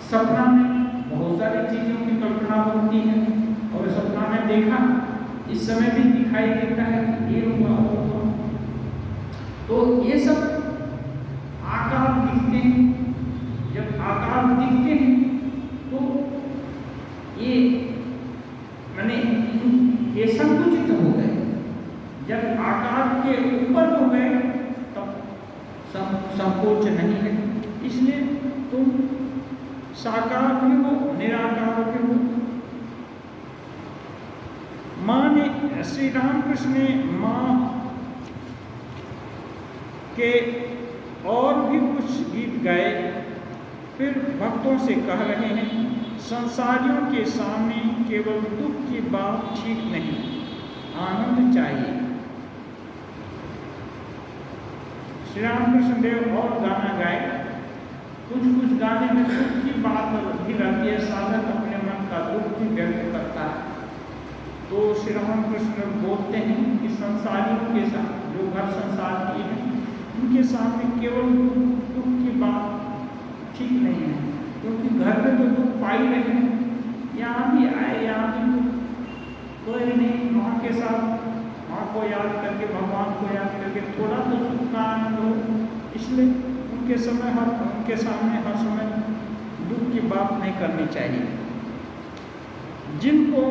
सपना में बहुत सारी चीजों की कल्पना होती है और सपना में देखा, इस समय भी दिखाई देता है कि ये हुआ वो हुआ, तो ये सब आकार दिखते हैं। जब आकार दिखते हैं तो ये माने ये संकुचित हो गए। जब आकार के ऊपर हो गए तब संकोच नहीं है। इसलिए तुम साकार भी हो, निराकार भी हो। माँ ने, श्री रामकृष्ण ने माँ के और भी कुछ गीत गाए, फिर भक्तों से कह रहे हैं संसारियों के सामने केवल दुख की बात ठीक नहीं, आनंद चाहिए। श्री रामकृष्ण देव और गाना गाए, कुछ गाने में दुख की बात भी रहती है, साधक अपने मन का दुख भी व्यक्त करता है। तो श्री रामकृष्ण बोलते हैं कि संसारियों के साथ, जो घर संसार की है, उनके सामने केवल दुख की बात ठीक नहीं है, क्योंकि घर में तो दुख पा ही रहे हैं, यहाँ भी आए, यहाँ भी दुख, कोई नहीं, माँ के साथ, माँ को याद करके, भगवान को याद करके थोड़ा तो सुख का आनंद हो। इसलिए उनके सामने हर समय दुख की बात नहीं करनी चाहिए। जिनको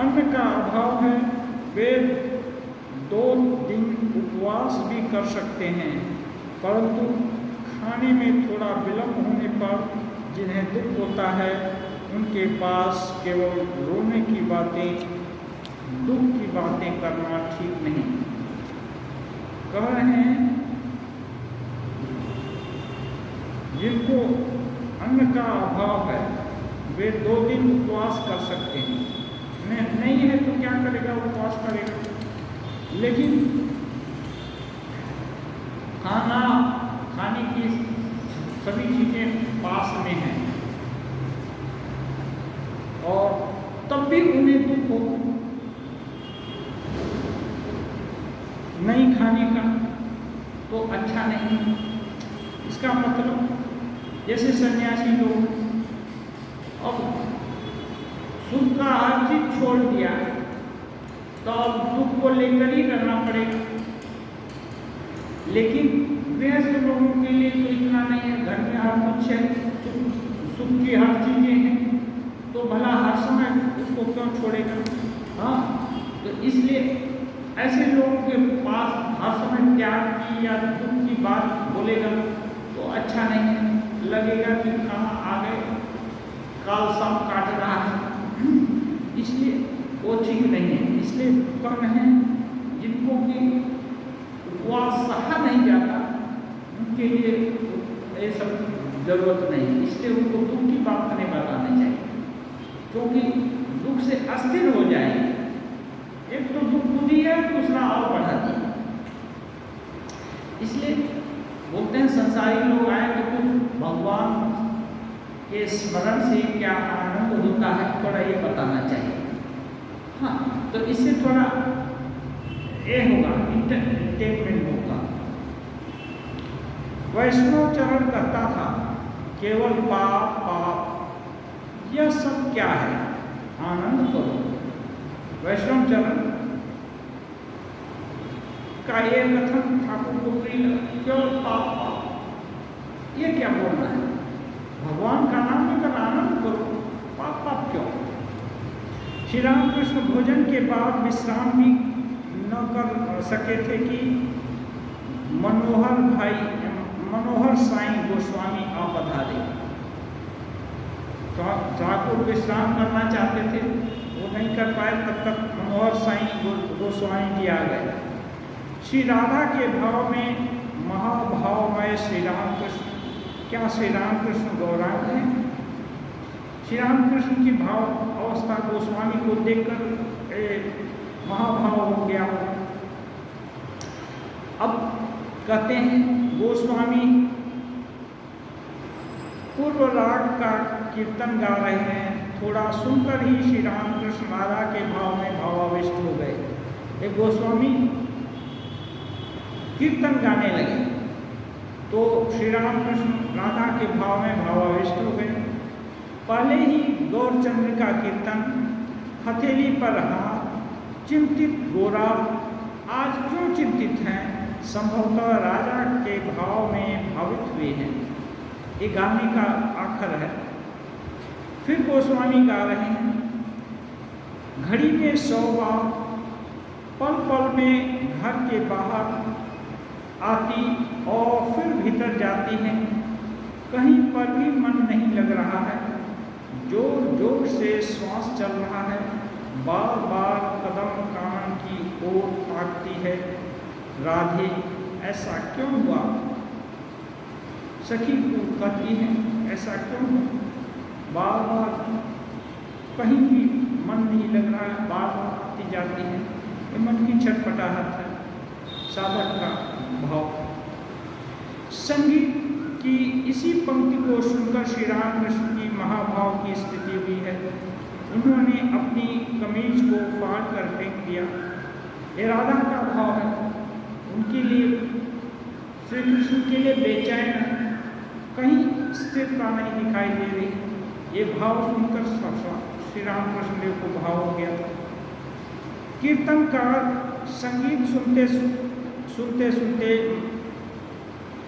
अन्न का अभाव है वे 2 दिन उपवास भी कर सकते हैं, परंतु खाने में थोड़ा विलंब होने पर जिन्हें दुख होता है उनके पास केवल रोने की बातें, दुख की बातें करना ठीक नहीं। कह रहे हैं जिनको अन्न का अभाव है वे 2 दिन उपवास कर सकते हैं, नहीं है तो क्या करेगा, उपवास करेगा। लेकिन खाने की सभी चीजें पास में हैं और तब भी उन्हें दुख हो नहीं खाने का, तो अच्छा नहीं। इसका मतलब जैसे सन्यासी लोग अब सुख का हर चीज छोड़ दिया तो अब दुख को लेकर ही रहना पड़ेगा। लेकिन गृहस्थ लोगों के लिए तो इतना नहीं है, घर में हर कुछ है, सुख की हर चीजें हैं, तो भला हर समय उसको क्यों छोड़ेगा। हाँ, तो इसलिए ऐसे लोगों के पास हर समय त्याग की या दुख की बात बोलेगा तो अच्छा नहीं है, लगेगा कि कहाँ आ गए, काल सब काट रहा है, इसलिए वो ठीक नहीं है। इसलिए कम है जिनको कि उपवास सहा नहीं जाता उनके लिए ये सब जरूरत नहीं, इसलिए उनको दुख की बात नहीं बतानी चाहिए, क्योंकि दुख से अस्थिर हो जाएंगे। एक तो दुख खुद ही है, दूसरा और बढ़ा दिया। इसलिए बोलते हैं संसारी लोग आए तो कुछ भगवान के स्मरण से क्या आनंद होता है, थोड़ा ये बताना चाहिए। हाँ, तो इससे थोड़ा ये होगा, इंटरटेनमेंट होगा। वैष्णव चरण कहता था केवल पाप पाप, यह सब क्या है, आनंद करो। वैष्णव चरण का ये कथन ठाकुर को प्रिय लगा, केवल पाप पाप, ये क्या बोलना है, भगवान का नाम लेकर आनंद करो, पाप पाप क्यों। श्री रामकृष्ण भोजन के बाद विश्राम भी न कर सके थे कि मनोहर साईं गोस्वामी आ पधारे। ठाकुर विश्राम करना चाहते थे, वो नहीं कर पाए, तब तक मनोहर साईं गोस्वामी जी आ गए। श्री राधा के भाव में महाभावमय श्री रामकृष्ण, क्या श्री रामकृष्ण गौरांग हैं? श्री रामकृष्ण की भाव अवस्था गोस्वामी को देखकर महाभाव हो गया। अब कहते हैं गोस्वामी पूर्व राग का कीर्तन गा रहे हैं, थोड़ा सुनकर ही श्री रामकृष्ण राधा के भाव में भावाविष्ट हो गए। एक गोस्वामी कीर्तन गाने लगे तो श्री रामकृष्ण राधा के भाव में भावाविष्ट हो गए। पहले ही गौरचंद्र का कीर्तन, हथेली पर हाथ, चिंतित गोरा, आज क्यों चिंतित हैं, संभवतः राजा के भाव में भावित हुए हैं। ये गाने का आखिर है। फिर गोस्वामी गा रहे हैं, घड़ी में 100 बार, पल पल में घर के बाहर आती और फिर भीतर जाती है, कहीं पर भी मन नहीं लग रहा है, जोर जोर से श्वास चल रहा है, बार बार कदम कान की ओर ताकती है, राधे ऐसा क्यों हुआ। सखी को कहती है ऐसा क्यों हुआ, बार बार कहीं भी मन नहीं लग रहा है, बार बार आती जाती है। ये मन की छटपटाहट है, साधक का भाव। संगीत की इसी पंक्ति को सुनकर श्री रामकृष्ण की महाभाव की स्थिति हुई है। उन्होंने अपनी कमीज को फाड़ कर फेंक दिया। ये राधा का भाव है, उनके लिए, श्री कृष्ण के लिए बेचैन, कहीं स्थिरता नहीं दिखाई दे रही। ये भाव सुनकर श्री रामकृष्ण देव को भाव हो गया। कीर्तनकार संगीत सुनते सुनते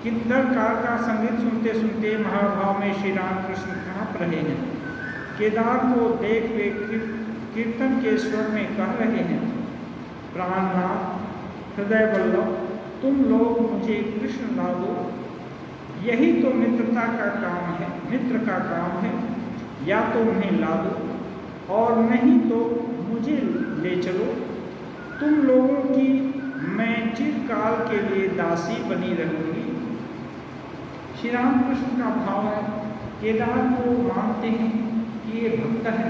कीर्तनकार का संगीत सुनते सुनते महाभाव में श्री रामकृष्ण कांप रहे हैं। केदार को देख वे कीर्तन के स्वर में कह रहे हैं, प्राणनाथ हृदय वल्लभ, तुम लोग मुझे कृष्ण ला दो। यही तो मित्रता का काम है, मित्र का काम है। या तो उन्हें ला दो और नहीं तो मुझे ले चलो। तुम लोगों की मैं चिरकाल के लिए दासी बनी रहूंगी। श्री रामकृष्ण का भाव है, केदार को मानते हैं कि ये भक्त है,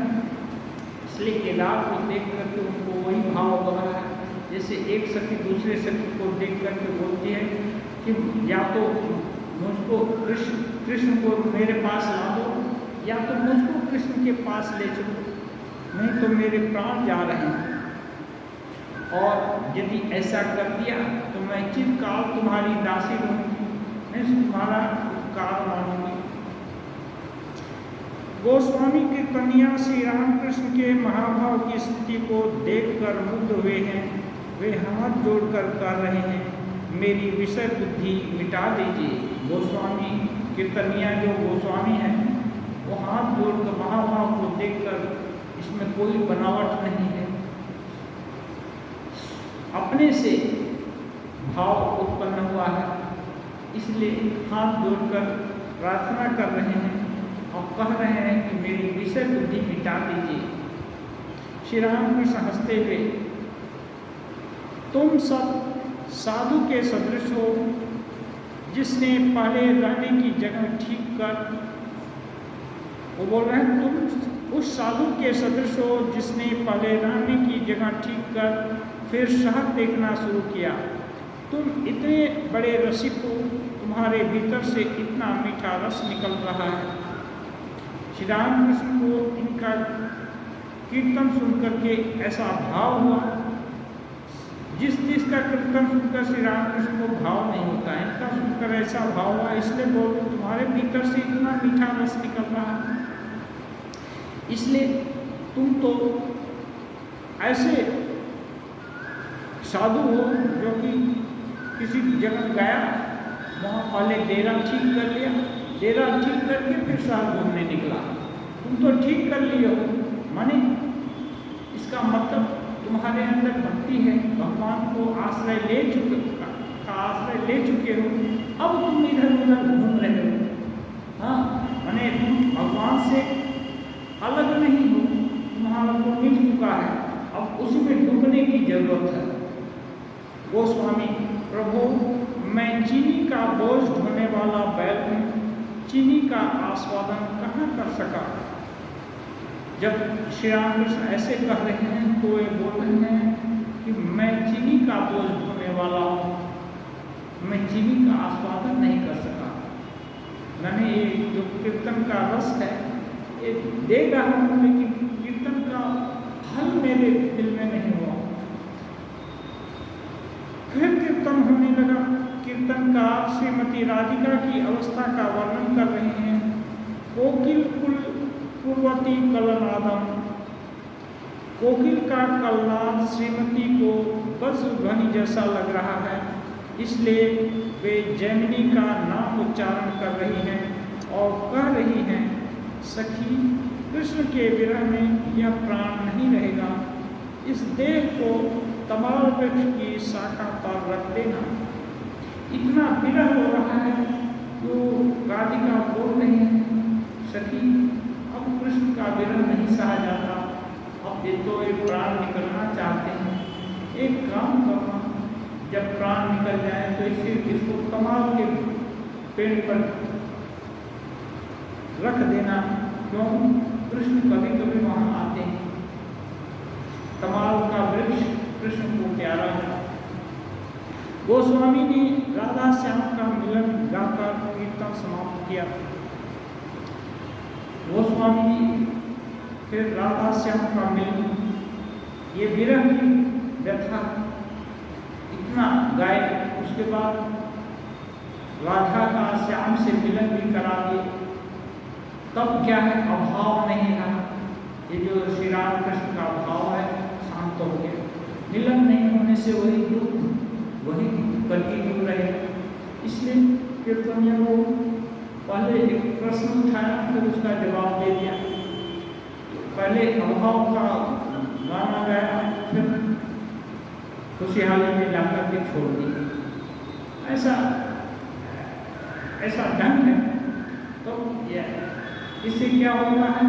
इसलिए केदार को देख करके उनको वही भाव हो रहा है, जैसे एक सखी दूसरे सखी को देख करके बोलती है कि या तो मुझको कृष्ण को मेरे पास ला दो, या तो मुझको कृष्ण के पास ले चलो, नहीं तो मेरे प्राण जा रहे हैं। और यदि ऐसा कर दिया तो मैं चिरकाल तुम्हारी दासी रहूंगी, मैं तुम्हारा उपकार मानूंगी। गोस्वामी कीर्तनिया श्री रामकृष्ण के महाभाव की स्थिति को देखकर मुग्ध हुए हैं। वे हाथ जोड़कर कह रहे हैं, मेरी विषय बुद्धि मिटा दीजिए। गोस्वामी कीर्तनिया जो गोस्वामी हैं वो हाथ जोड़कर महाभाव को देखकर, इसमें कोई बनावट नहीं है, अपने से भाव उत्पन्न हुआ है, इसलिए हाथ जोड़कर प्रार्थना कर रहे हैं और कह रहे हैं कि मेरी विषय बुद्धि मिटा दीजिए। श्री रामकृष्ण हंसते हुए, तुम सब साधु के सदृश हो, जिसने पहले रहने की जगह ठीक कर, वो बोल रहे हैं तुम उस साधु के सदृश हो जिसने पहले रहने की जगह ठीक कर फिर शहर देखना शुरू किया। तुम इतने बड़े रसिक हो, तुम्हारे भीतर से इतना मीठा रस निकल रहा है। श्री रामकृष्ण को इनका कीर्तन सुनकर के ऐसा भाव हुआ। जिसका कीर्तन सुनकर श्री रामकृष्ण को भाव नहीं होता, इनका सुनकर ऐसा भाव हुआ, इसलिए बोलते तुम्हारे भीतर से इतना मीठा रस निकल रहा है। इसलिए तुम तो ऐसे साधु हो जो कि किसी जगह गया, वहाँ पहले डेरा ठीक कर लिया, डेरा ठीक करके फिर शहर घूमने निकला। तुम तो ठीक कर लिए हो, माने इसका मतलब तुम्हारे अंदर भक्ति है, भगवान को आश्रय ले चुके हो। अब तुम इधर उधर घूम रहे हो। हाँ, माने तुम भगवान से अलग नहीं हो, तुम्हारा को मिल चुका है, अब उसी में डूबने की जरूरत है। गोस्वामी, प्रभु मैं चीनी का बोझ ढोने वाला बैल हूँ, चीनी का आस्वादन कहाँ कर सका। जब श्री रामकृष्ण ऐसे कह रहे हैं तो ये बोल रहे हैं कि मैं चीनी का बोझ ढोने वाला हूँ, मैं चीनी का आस्वादन नहीं कर सका। मैंने ये जो कीर्तन का रस है ये दे रहा हूँ, लेकिन कीर्तन का फल मेरे दिल में नहीं हुआ। फिर कीर्तन होने लगा। कीर्तनकार श्रीमती राधिका की अवस्था का वर्णन कर रहे हैं। कोकिल पूर्वती कलनादम, कोकिल का कलनाद श्रीमती को वज्र ध्वनि जैसा लग रहा है, इसलिए वे जैमिनी का नाम उच्चारण कर रही हैं और कह रही हैं, सखी कृष्ण के विरह में यह प्राण नहीं रहेगा, इस देह को तमाल वृक्ष की शाखा पर रख देना। इतना विरह हो रहा है तो राधिका बोल रही है, सखी अब कृष्ण का विरह नहीं सहा जाता, अब ये तो एक प्राण निकलना चाहते हैं, एक काम करना, जब प्राण निकल जाए तो इसको कमाल के पेड़ पर रख देना। क्यों? कृष्ण कभी कभी वहाँ आते हैं, कमाल का वृक्ष कृष्ण को प्यारा है। गोस्वामी ने राधा श्याम का मिलन गाकर कीर्तन समाप्त किया। गोस्वामी जी फिर राधा श्याम का मिलन, ये विरह की व्यथा इतना गाए, उसके बाद राधा का श्याम से मिलन भी करा दिए। तब क्या है, अभाव नहीं रहा, ये जो श्री राम कृष्ण का भाव है शांत हो गया। मिलन नहीं होने से वही दुख वही कंटिन्यू रहे। इसलिए कीर्तनियों को पहले एक प्रश्न उठाया, फिर उसका जवाब दे दिया। पहले अभाव का गाना गाया, फिर खुशहाली में जाकर के छोड़ दिया। ऐसा ढंग है। तो इससे क्या होता है,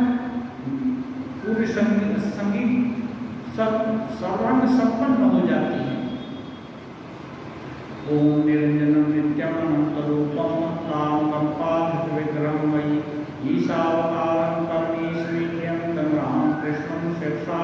पूरी संगीत सर्वांग संपन्न हो जाती है। ओम निरंजनम नित्यमनंतरूपम कामकंपाधित विग्रहं वै ईशावतारं परमेश्वरीयं तं रामकृष्णं शिरसा